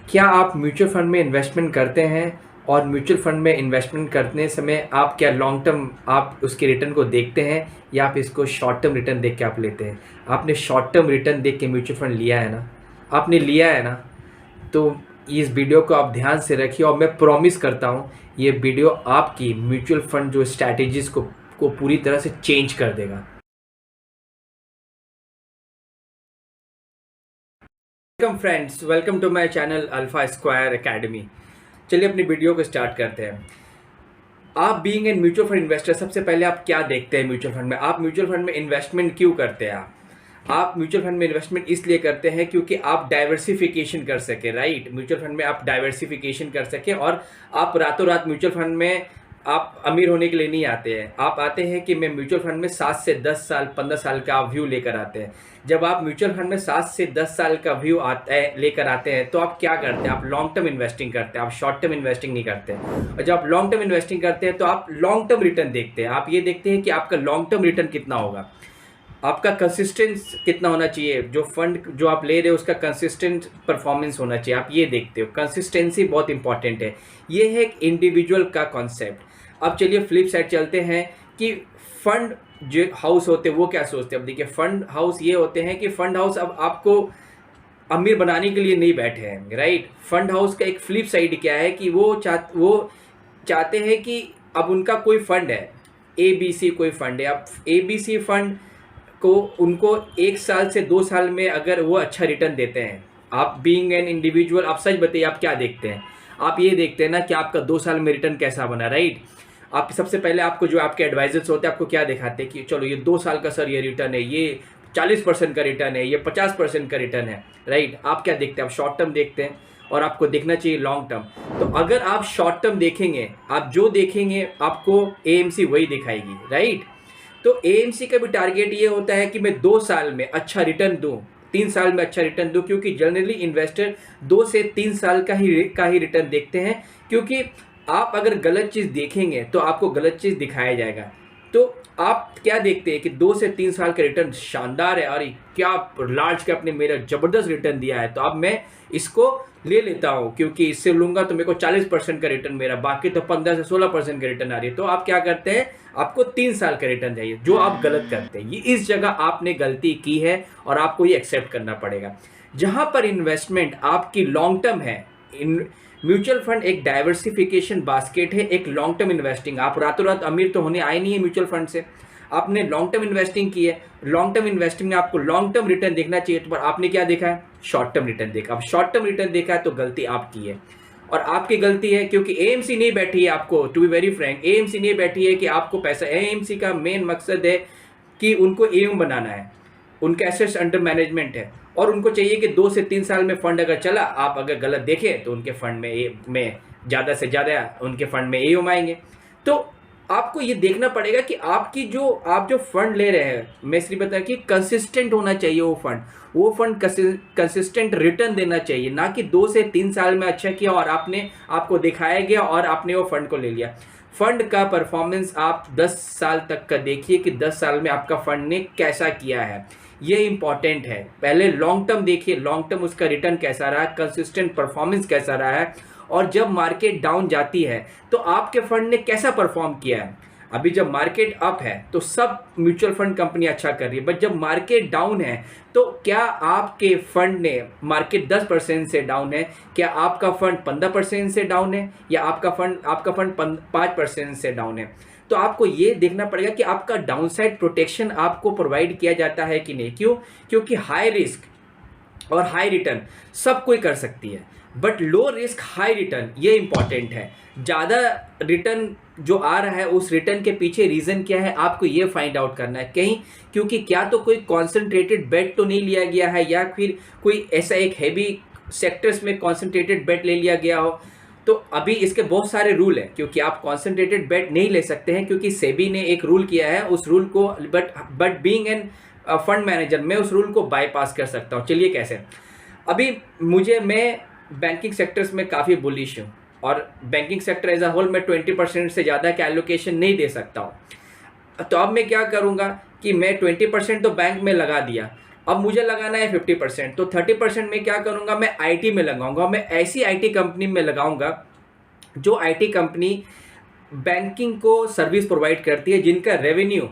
क्या आप mutual fund में इन्वेस्टमेंट करते हैं और म्यूचुअल फंड में इन्वेस्टमेंट करने समय आप क्या लॉन्ग टर्म आप उसके रिटर्न को देखते हैं या आप इसको शॉर्ट टर्म रिटर्न देख के आप लेते हैं? आपने शॉर्ट टर्म रिटर्न देख के म्यूचुअल फंड लिया है ना? आपने लिया है ना? तो इस वीडियो को आप ध्यान से रखिए और मैं प्रॉमिस करता हूँ ये वीडियो आपकी म्यूचुअल फंड जो स्ट्रैटेजीज़ को पूरी तरह से चेंज कर देगा। Welcome friends, welcome to my channel Alpha Square Academy. चलिए अपनी वीडियो को स्टार्ट करते हैं। आप being an mutual fund investor, सबसे पहले आप क्या देखते हैं म्यूचुअल फंड में? आप म्यूचुअल फंड में इन्वेस्टमेंट क्यों करते हैं? आप म्यूचुअल फंड में इन्वेस्टमेंट इसलिए करते हैं क्योंकि आप डाइवर्सिफिकेशन कर सके, राइट? म्यूचुअल फंड में आप डाइवर्सिफिकेशन कर सके और आप रातों रात म्यूचुअल फंड में आप अमीर होने के लिए नहीं आते हैं। आप आते हैं कि मैं म्यूचुअल फंड में 7 से 10 साल 15 साल का व्यू लेकर आते हैं। जब आप म्यूचुअल फंड में 7 से 10 साल का व्यू आता है लेकर आते हैं तो आप क्या करते हैं? आप लॉन्ग टर्म इन्वेस्टिंग करते हैं, आप शॉर्ट टर्म इन्वेस्टिंग नहीं करते हैं। और जब आप लॉन्ग टर्म इन्वेस्टिंग करते हैं तो आप लॉन्ग टर्म रिटर्न देखते हैं। आप ये देखते हैं कि आपका लॉन्ग टर्म रिटर्न कितना होगा, आपका कंसिस्टेंस कितना होना चाहिए, जो फंड जो आप ले रहे हो उसका कंसिस्टेंट परफॉर्मेंस होना चाहिए, आप ये देखते हो। कंसिस्टेंसी बहुत इंपॉर्टेंट है। ये है एक इंडिविजुअल का कॉन्सेप्ट। अब चलिए फ्लिप साइड चलते हैं कि फंड जो हाउस होते हैं वो क्या सोचते हैं। अब देखिए, फंड हाउस ये होते हैं कि फंड हाउस अब आपको अमीर बनाने के लिए नहीं बैठे हैं, राइट? फंड हाउस का एक फ्लिप साइड क्या है कि वो चाहते हैं कि अब उनका कोई फंड है, ABC कोई फंड है, अब ABC फंड को उनको 1 साल से 2 साल में अगर वो अच्छा रिटर्न देते हैं, आप बीइंग एन इंडिविजुअल, आप सच बताइए आप क्या देखते हैं? आप ये देखते हैं ना कि आपका 2 साल में रिटर्न कैसा बना, राइट? आप सबसे पहले आपको जो आपके एडवाइजर्स होते हैं आपको क्या दिखाते हैं कि चलो ये 2 साल का सर ये रिटर्न है, ये 40% का रिटर्न है, ये 50% का रिटर्न है, राइट? आप क्या देखते हैं? आप शॉर्ट टर्म देखते हैं और आपको देखना चाहिए लॉन्ग टर्म। तो अगर आप शॉर्ट टर्म देखेंगे, आप जो देखेंगे आपको AMC वही दिखाएगी, राइट? तो AMC का भी टारगेट ये होता है कि मैं 2 साल में अच्छा रिटर्न दूं, 3 साल में अच्छा रिटर्न दूं, क्योंकि जनरली इन्वेस्टर 2 से 3 साल का ही रिटर्न देखते हैं। क्योंकि आप अगर गलत चीज़ देखेंगे तो आपको गलत चीज़ दिखाया जाएगा। तो आप क्या देखते हैं कि 2 से 3 साल का रिटर्न शानदार है, अरे क्या लार्ज कैप ने मेरा ज़बरदस्त रिटर्न दिया है, तो अब मैं इसको ले लेता हूँ, क्योंकि इससे लूँगा तो मेरे को 40% का रिटर्न, मेरा बाकी तो 15 से 16% का रिटर्न आ रही है। तो आप क्या करते हैं? आपको 3 साल का रिटर्न चाहिए, जो आप गलत करते हैं। ये इस जगह आपने गलती की है और आपको ये एक्सेप्ट करना पड़ेगा। जहाँ पर इन्वेस्टमेंट आपकी लॉन्ग टर्म है, म्यूचुअल फंड एक डाइवर्सिफिकेशन बास्केट है, एक लॉन्ग टर्म इन्वेस्टिंग। आप रातों रात अमीर तो होने आए नहीं है म्यूचुअल फंड से, आपने लॉन्ग टर्म इन्वेस्टिंग की है। लॉन्ग टर्म इन्वेस्टिंग में आपको लॉन्ग टर्म रिटर्न देखना चाहिए, तो पर आपने क्या देखा है? शॉर्ट टर्म रिटर्न देखा। अब शॉर्ट टर्म रिटर्न देखा है तो गलती आपकी है, और आपकी गलती है क्योंकि AMC नहीं बैठी है आपको, to be very frank, AMC नहीं बैठी है कि आपको पैसा, AMC का मेन मकसद है कि उनको AUM बनाना है, उनके एसेट्स अंडर मैनेजमेंट है, और उनको चाहिए कि 2 से 3 साल में फंड अगर चला, आप अगर गलत देखें तो उनके फंड में ज़्यादा से ज़्यादा उनके फंड में AUM आएंगे। तो आपको ये देखना पड़ेगा कि आपकी आप जो फंड ले रहे हैं, मैं सिर्फ बता कि कंसिस्टेंट होना चाहिए वो फंड कंसिस्टेंट रिटर्न देना चाहिए, ना कि 2 से 3 साल में अच्छा किया और आपको दिखाया गया और आपने वो फंड को ले लिया। फंड का परफॉर्मेंस आप 10 साल तक का देखिए कि 10 साल में आपका फंड ने कैसा किया है, ये इंपॉर्टेंट है। पहले लॉन्ग टर्म देखिए, लॉन्ग टर्म उसका रिटर्न कैसा रहा है, कंसिस्टेंट परफॉर्मेंस कैसा रहा है, और जब मार्केट डाउन जाती है तो आपके फंड ने कैसा परफॉर्म किया है। अभी जब मार्केट अप है तो सब म्यूचुअल फंड कंपनी अच्छा कर रही है, बट जब मार्केट डाउन है तो क्या आपके फंड ने, मार्केट 10% से डाउन है, क्या आपका फंड 15% से डाउन है, या आपका फंड 5% से डाउन है? तो आपको ये देखना पड़ेगा कि आपका डाउनसाइड प्रोटेक्शन आपको प्रोवाइड किया जाता है कि नहीं। क्यों? क्योंकि हाई रिस्क और हाई रिटर्न सब कोई कर सकती है, but low risk high return ये इंपॉर्टेंट है। ज़्यादा रिटर्न जो आ रहा है उस रिटर्न के पीछे रीज़न क्या है, आपको ये फाइंड आउट करना है कहीं, क्योंकि क्या तो कोई कॉन्सेंट्रेटेड बेट तो नहीं लिया गया है, या फिर कोई ऐसा एक हैवी सेक्टर्स में कॉन्सेंट्रेटेड बेट ले लिया गया हो। तो अभी इसके बहुत सारे रूल हैं, क्योंकि आप कॉन्सेंट्रेटेड बेट नहीं ले सकते हैं, क्योंकि सेबी ने एक रूल किया है, उस रूल को but being an fund manager मैं उस रूल को बाईपास कर सकता हूँ। चलिए कैसे? अभी मैं बैंकिंग सेक्टर्स में काफ़ी बुलिश हूँ, और banking sector as a whole मैं 20% से ज़्यादा का एलोकेशन नहीं दे सकता हूँ। तो अब मैं क्या करूँगा कि मैं 20% तो बैंक में लगा दिया, अब मुझे लगाना है 50%, तो 30% में क्या करूंगा, मैं आईटी में लगाऊंगा। मैं ऐसी आईटी कंपनी में लगाऊंगा जो आईटी कंपनी बैंकिंग को सर्विस प्रोवाइड करती है, जिनका रेवेन्यू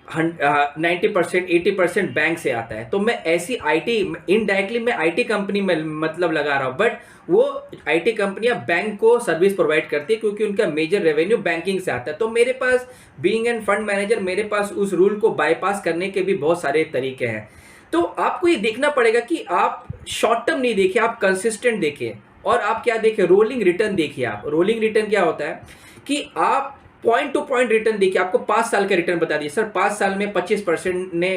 90% 80% बैंक से आता है। तो मैं ऐसी आईटी, इनडायरेक्टली मैं आईटी कंपनी में मतलब लगा रहा हूँ, बट वो आईटी कंपनियां बैंक को सर्विस प्रोवाइड करती है क्योंकि उनका मेजर रेवेन्यू बैंकिंग से आता है। तो मेरे पास बीइंग एन फंड मैनेजर, मेरे पास उस रूल को बाईपास करने के भी बहुत सारे तरीके हैं। तो आपको ये देखना पड़ेगा कि आप शॉर्ट टर्म नहीं देखिए, आप कंसिस्टेंट देखिए। और आप क्या देखिए, रोलिंग रिटर्न देखिए। आप रोलिंग रिटर्न क्या होता है कि आप पॉइंट टू पॉइंट रिटर्न देखिए। आपको 5 साल का रिटर्न बता दिए, सर 5 साल में 25% ने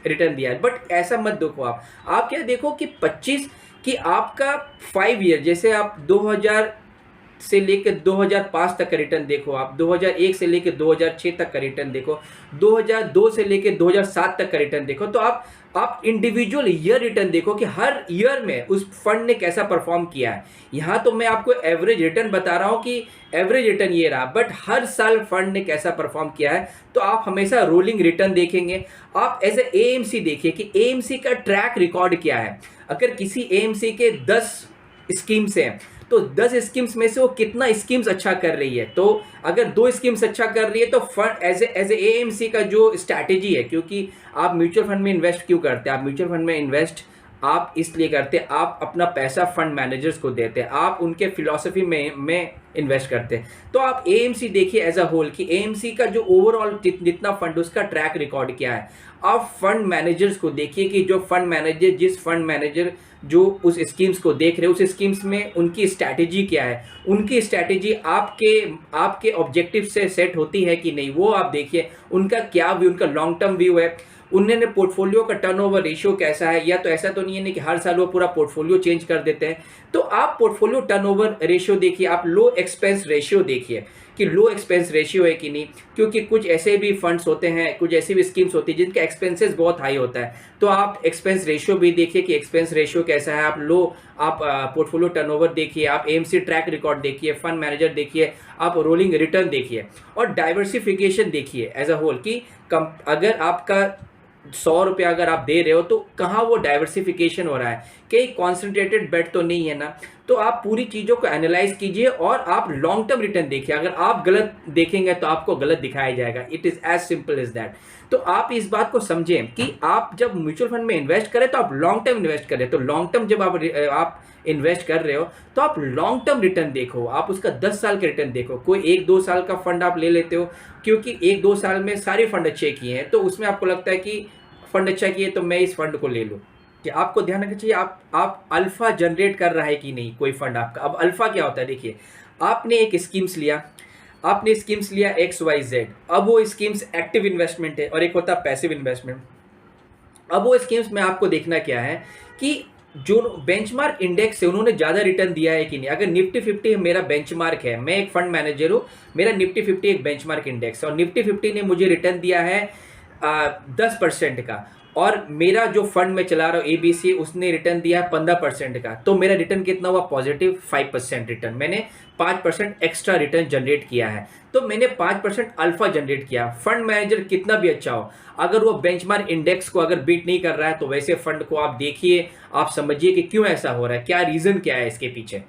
रिटर्न दिया है, बट ऐसा मत देखो। आप क्या देखो कि 25 कि आपका 5 ईयर, जैसे आप 2000 से लेकर 2005 तक का रिटर्न देखो, आप 2001 से लेकर 2006 तक का रिटर्न देखो, 2002 से लेकर 2007 तक का रिटर्न देखो। तो आप इंडिविजुअल ईयर रिटर्न देखो कि हर ईयर में उस फंड ने कैसा परफॉर्म किया है। यहाँ तो मैं आपको एवरेज रिटर्न बता रहा हूँ कि एवरेज रिटर्न ये रहा, बट हर साल फंड ने कैसा परफॉर्म किया है। तो आप हमेशा रोलिंग रिटर्न देखेंगे। आप एज ए एएमसी देखिए कि एएमसी का ट्रैक रिकॉर्ड क्या है। अगर किसी एएमसी के 10 स्कीम्स हैं तो 10 स्कीम्स में से वो कितना स्कीम्स अच्छा कर रही है। तो अगर 2 स्कीम्स अच्छा कर रही है तो फंड एज ए एएमसी का जो स्ट्रैटेजी है, क्योंकि आप म्यूचुअल फंड में इन्वेस्ट क्यों करते हैं, आप म्यूचुअल फंड में इन्वेस्ट आप इसलिए करते हैं, आप अपना पैसा फंड मैनेजर्स को देते हैं, आप उनके फिलॉसफी में इन्वेस्ट करते हैं। तो आप एएमसी देखिए एज अ होल कि एएमसी का जो ओवरऑल जितना फंड, उसका ट्रैक रिकॉर्ड क्या है। आप फंड मैनेजर्स को देखिए कि जो फंड मैनेजर, जिस फंड मैनेजर जो उस स्कीम्स को देख रहे हैं, उस स्कीम्स में उनकी स्ट्रैटेजी क्या है, उनकी स्ट्रैटेजी आपके ऑब्जेक्टिव से सेट होती है कि नहीं, वो आप देखिए। उनका क्या व्यू, उनका लॉन्ग टर्म व्यू है, उन्होंने पोर्टफोलियो का टर्नओवर रेशियो कैसा है, या तो ऐसा तो नहीं है कि हर साल वो पूरा पोर्टफोलियो चेंज कर देते हैं। तो आप पोर्टफोलियो टर्नओवर रेशियो देखिए, आप लो एक्सपेंस रेशियो देखिए कि लो एक्सपेंस रेशियो है कि नहीं, क्योंकि कुछ ऐसे भी फंड्स होते हैं, कुछ ऐसी भी स्कीम्स होती है जिनका एक्सपेंसेस बहुत हाई होता है। तो आप एक्सपेंस रेशियो भी देखिए कि एक्सपेंस रेशियो कैसा है। आप पोर्टफोलियो टर्नओवर देखिए, आप एएमसी ट्रैक रिकॉर्ड देखिए, फंड मैनेजर देखिए, आप रोलिंग रिटर्न देखिए, और डाइवर्सिफिकेशन देखिए एज अ होल कि अगर आपका 100 रुपया अगर आप दे रहे हो तो कहाँ वो डाइवर्सिफिकेशन हो रहा है, कहीं कॉन्सेंट्रेटेड बेट तो नहीं है ना। तो आप पूरी चीज़ों को एनालाइज कीजिए और आप लॉन्ग टर्म रिटर्न देखिए। अगर आप गलत देखेंगे तो आपको गलत दिखाया जाएगा। It is as simple as that. तो आप इस बात को समझें कि आप जब म्यूचुअल फंड में इन्वेस्ट करें तो आप लॉन्ग टर्म इन्वेस्ट करें। तो लॉन्ग टर्म जब आप इन्वेस्ट कर रहे हो तो आप लॉन्ग टर्म रिटर्न देखो, आप उसका 10 साल का रिटर्न देखो। कोई 1-2 साल का फंड आप ले लेते हो क्योंकि 1-2 साल में सारे फंड अच्छे किए हैं, तो उसमें आपको लगता है कि फंड अच्छा किए तो मैं इस फंड को ले लूँ। कि आपको ध्यान रखना चाहिए आप अल्फा जनरेट कर रहा है कि नहीं कोई फंड आपका। अब अल्फा क्या होता है, देखिए आपने एक स्कीम्स लिया XYZ। अब वो स्कीम्स एक्टिव इन्वेस्टमेंट है और एक होता है पैसिव इन्वेस्टमेंट। अब वो स्कीम्स में आपको देखना क्या है कि जो बेंचमार्क इंडेक्स है उन्होंने ज़्यादा रिटर्न दिया है कि नहीं। अगर निफ्टी 50 मेरा बेंचमार्क है, मैं एक फंड मैनेजर हूँ, मेरा निफ्टी 50 एक बेंचमार्क इंडेक्स है और निफ्टी 50 ने मुझे रिटर्न दिया है 10% का, और मेरा जो फंड में चला रहा हूँ ABC, उसने रिटर्न दिया है 15% का, तो मेरा रिटर्न कितना हुआ, पॉजिटिव 5% रिटर्न। मैंने 5% एक्स्ट्रा रिटर्न जनरेट किया है, तो मैंने 5% अल्फा जनरेट किया। फंड मैनेजर कितना भी अच्छा हो, अगर वो बेंचमार्क इंडेक्स को अगर बीट नहीं कर रहा है तो वैसे फंड को आप देखिए, आप समझिए कि क्यों ऐसा हो रहा है, क्या रीज़न क्या है इसके पीछे।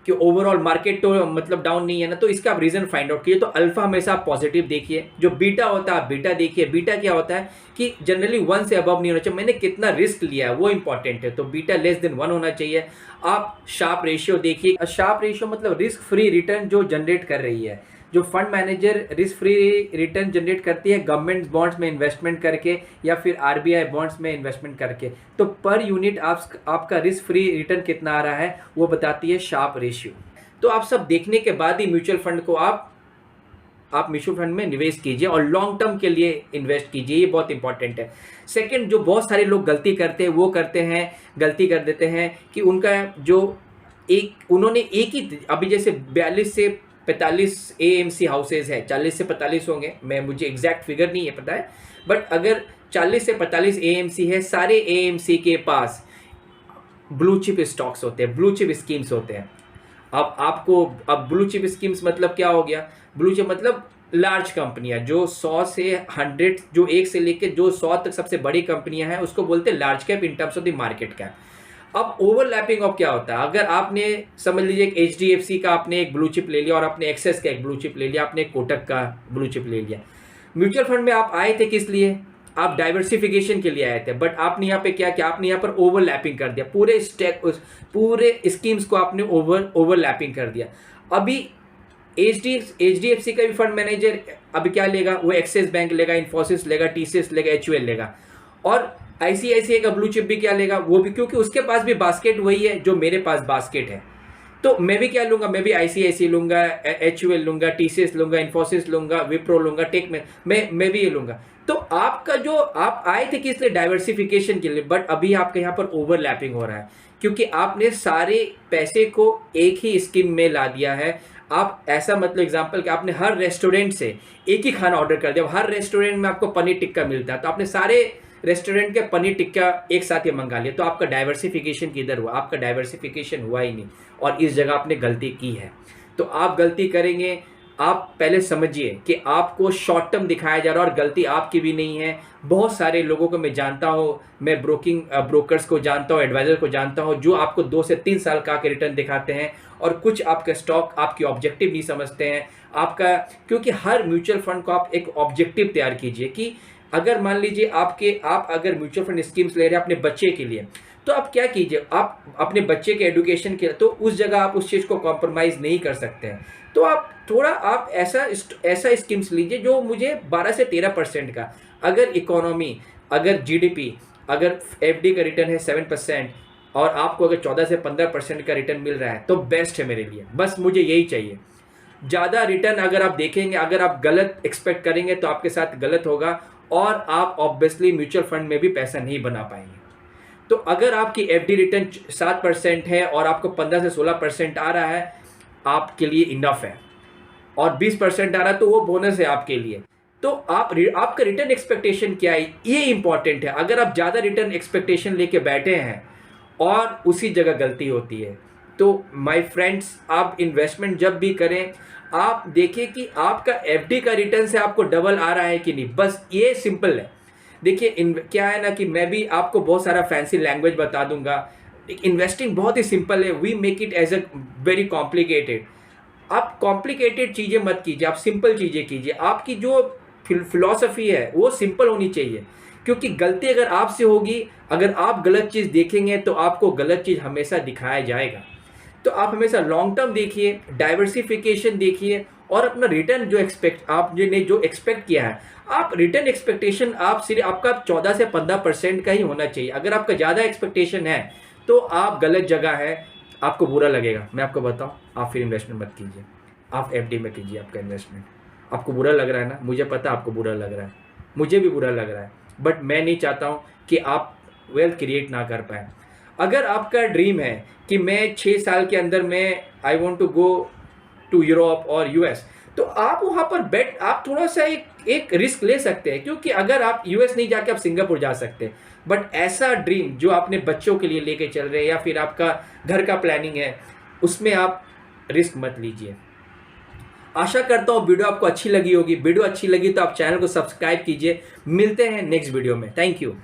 कि ओवरऑल मार्केट तो मतलब डाउन नहीं है ना, तो इसका आप रीज़न फाइंड आउट कीजिए। तो अल्फा हमेशा आप पॉजिटिव देखिए। जो बीटा होता है आप बीटा देखिए। बीटा क्या होता है कि जनरली 1 से अबव नहीं होना चाहिए, मैंने कितना रिस्क लिया है वो इंपॉर्टेंट है, तो बीटा लेस देन 1 होना चाहिए। आप शार्प रेशियो देखिए। शार्प रेशियो मतलब रिस्क फ्री रिटर्न जो जनरेट कर रही है। जो fund manager risk free return generate करती है गवर्नमेंट बॉन्ड्स में इन्वेस्टमेंट करके या फिर RBI बॉन्ड्स में इन्वेस्टमेंट करके, तो पर यूनिट आपका रिस्क फ्री रिटर्न कितना आ रहा है वो बताती है शार्प रेशियो। तो आप सब देखने के बाद ही म्यूचुअल फंड को आप म्यूचुअल फंड में निवेश कीजिए और लॉन्ग टर्म के लिए इन्वेस्ट कीजिए, ये बहुत इंपॉर्टेंट है। सेकंड, जो बहुत सारे लोग गलती कर देते हैं कि उनका जो उन्होंने एक ही, अभी जैसे 42 से 45 AMC हाउसेज है, 40 से 45 होंगे, मुझे एग्जैक्ट फिगर नहीं है पता है, बट अगर 40 से 45 AMC है, सारे AMC के पास ब्लू चिप स्टॉक्स होते हैं, ब्लू चिप स्कीम्स होते हैं। अब ब्लू चिप स्कीम्स मतलब क्या हो गया, ब्लू चिप मतलब लार्ज कंपनियां जो 100 से 100, जो 1 से लेकर जो 100 तक सबसे बड़ी कंपनियां हैं, उसको बोलते हैं large cap in terms of the market cap. अब ओवरलैपिंग ऑफ क्या होता है, अगर आपने समझ लीजिए एक HDFC का आपने एक ब्लू चिप ले लिया और आपने एक्सेस का एक ब्लू चिप ले लिया, आपने कोटक का ब्लू चिप ले लिया। म्यूचुअल फंड में आप आए थे किस लिए, आप डाइवर्सिफिकेशन के लिए आए थे, बट आपने यहाँ पे क्या किया, आपने यहाँ पर ओवरलैपिंग कर दिया, पूरे स्कीम्स को आपने ओवरलैपिंग कर दिया। अभी HDFC का भी फंड मैनेजर अभी क्या लेगा, वो एक्सिस बैंक लेगा, इन्फोसिस लेगा, TCS लेगा, HUL लेगा, और ICICI का ब्लू चिप भी क्या लेगा, वो भी, क्योंकि उसके पास भी बास्केट वही है जो मेरे पास बास्केट है। तो मैं भी क्या लूंगा, मैं भी ICICI लूंगा, HUL लूंगा, TCS लूंगा, इन्फोसिस लूंगा, विप्रो लूंगा, टेक में मैं भी ये लूंगा। तो आपका जो आप आए थे किस लिए, डाइवर्सिफिकेशन के लिए, बट अभी आपके यहाँ पर ओवरलैपिंग हो रहा है क्योंकि आपने सारे पैसे को एक ही स्कीम में ला दिया है। आप ऐसा मतलब एग्जांपल कि आपने हर रेस्टोरेंट से एक ही खाना ऑर्डर कर दिया, हर रेस्टोरेंट में आपको पनीर टिक्का मिलता है, तो आपने सारे रेस्टोरेंट के पनीर टिक्का एक साथ ही मंगा लिया, तो आपका डाइवर्सिफिकेशन किधर हुआ, आपका डाइवर्सिफिकेशन हुआ ही नहीं, और इस जगह आपने गलती की है। तो आप गलती करेंगे, आप पहले समझिए कि आपको शॉर्ट टर्म दिखाया जा रहा है, और गलती आपकी भी नहीं है। बहुत सारे लोगों को मैं जानता हूँ, मैं ब्रोकर्स को जानता हूँ, एडवाइजर को जानता हूँ, जो आपको 2 से 3 साल का रिटर्न दिखाते हैं, और कुछ आपके स्टॉक आपकी ऑब्जेक्टिव नहीं समझते हैं आपका। क्योंकि हर म्यूचुअल फंड को आप एक ऑब्जेक्टिव तैयार कीजिए कि अगर मान लीजिए आप अगर म्यूचुअल फंड स्कीम्स ले रहे हैं अपने बच्चे के लिए, तो आप क्या कीजिए, आप अपने बच्चे के एजुकेशन के लिए, तो उस जगह आप उस चीज़ को कॉम्प्रोमाइज़ नहीं कर सकते हैं। तो आप थोड़ा आप ऐसा स्कीम्स लीजिए जो मुझे 12 से 13% का, अगर इकोनॉमी, अगर GDP, अगर FD का रिटर्न है 7% और आपको अगर 14 से 15% का रिटर्न मिल रहा है तो बेस्ट है मेरे लिए, बस मुझे यही चाहिए। ज़्यादा रिटर्न अगर आप देखेंगे, अगर आप गलत एक्सपेक्ट करेंगे तो आपके साथ गलत होगा, और आप ऑब्वियसली म्यूचुअल फंड में भी पैसा नहीं बना पाएंगे। तो अगर आपकी FD रिटर्न 7% है और आपको 15 से 16% आ रहा है, आपके लिए इनफ है, और 20% आ रहा है तो वो बोनस है आपके लिए। तो आपका रिटर्न एक्सपेक्टेशन क्या है, ये इंपॉर्टेंट है। अगर आप ज़्यादा रिटर्न एक्सपेक्टेशन लेके बैठे हैं और उसी जगह गलती होती है, तो माय फ्रेंड्स, आप इन्वेस्टमेंट जब भी करें, आप देखिए कि आपका FD का रिटर्न से आपको डबल आ रहा है कि नहीं, बस ये सिंपल है। देखिए क्या है ना कि मैं भी आपको बहुत सारा फैंसी लैंग्वेज बता दूंगा, इन्वेस्टिंग बहुत ही सिंपल है, we make it as a very complicated. आप कॉम्प्लिकेटेड चीज़ें मत कीजिए, आप सिंपल चीज़ें कीजिए। आपकी जो फिलॉसफी है वो सिंपल होनी चाहिए, क्योंकि गलती अगर आपसे होगी, अगर आप गलत चीज़ देखेंगे तो आपको गलत चीज़ हमेशा दिखाया जाएगा। तो आप हमेशा लॉन्ग टर्म देखिए, डाइवर्सिफिकेशन देखिए, और अपना रिटर्न जो आपने जो एक्सपेक्ट किया है, आप रिटर्न एक्सपेक्टेशन आप सिर्फ आपका 14 से 15% का ही होना चाहिए। अगर आपका ज़्यादा एक्सपेक्टेशन है तो आप गलत जगह है, आपको बुरा लगेगा। मैं आपको बताऊं, आप फिर इन्वेस्टमेंट मत कीजिए, आप FD में कीजिए आपका इन्वेस्टमेंट। आपको बुरा लग रहा है ना, मुझे पता आपको बुरा लग रहा है, मुझे भी बुरा लग रहा है, बट मैं नहीं चाहता हूँ कि आप वेल्थ क्रिएट ना कर पाए। अगर आपका ड्रीम है कि मैं 6 साल के अंदर मैं I want to go to Europe और US, तो आप वहाँ पर आप थोड़ा सा एक रिस्क ले सकते हैं, क्योंकि अगर आप US नहीं जाके आप सिंगापुर जा सकते हैं। बट ऐसा ड्रीम जो आपने बच्चों के लिए लेके चल रहे हैं, या फिर आपका घर का प्लानिंग है, उसमें आप रिस्क मत लीजिए। आशा करता हूँ वीडियो आपको अच्छी लगी होगी। वीडियो अच्छी लगी तो आप चैनल को सब्सक्राइब कीजिए। मिलते हैं नेक्स्ट वीडियो में। Thank you.